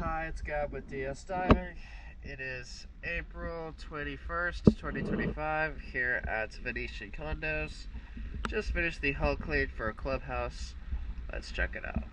Hi, it's Gab with DS Diving. It is April 21st, 2025 here at Venetian Condos. Just finished the hull clean for a clubhouse. Let's check it out.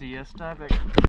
DS Diving.